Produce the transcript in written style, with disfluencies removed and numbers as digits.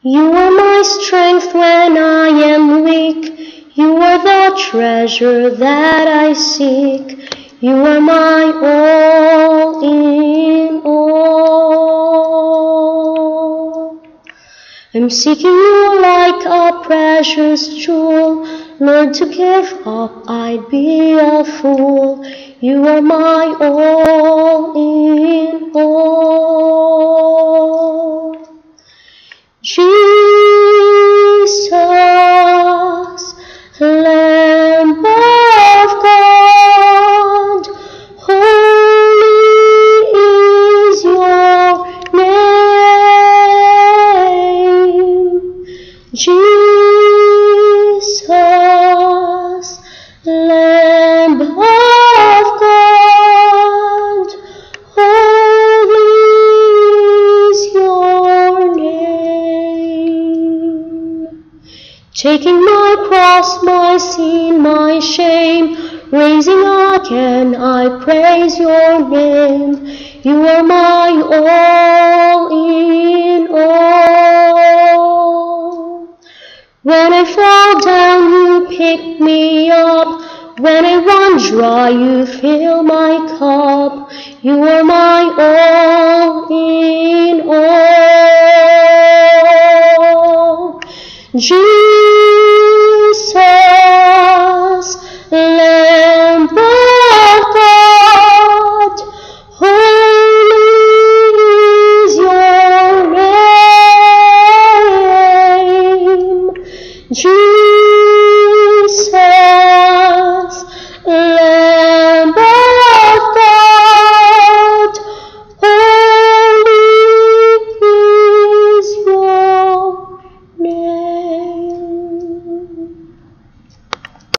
You are my strength when I am weak. You are the treasure that I seek. You are my all in all. I'm seeking you like a precious jewel. Lord, to give up, I'd be a fool. You are my all in all. Jesus, Lamb of God, holy is your name. Jesus, Lamb of God, holy is your name. Taking my cross, my sin, my shame, raising again, I praise your name. You are my all in all. When I fall down, you pick me up. When I run dry, you fill my cup. You are my all in all. Jesus.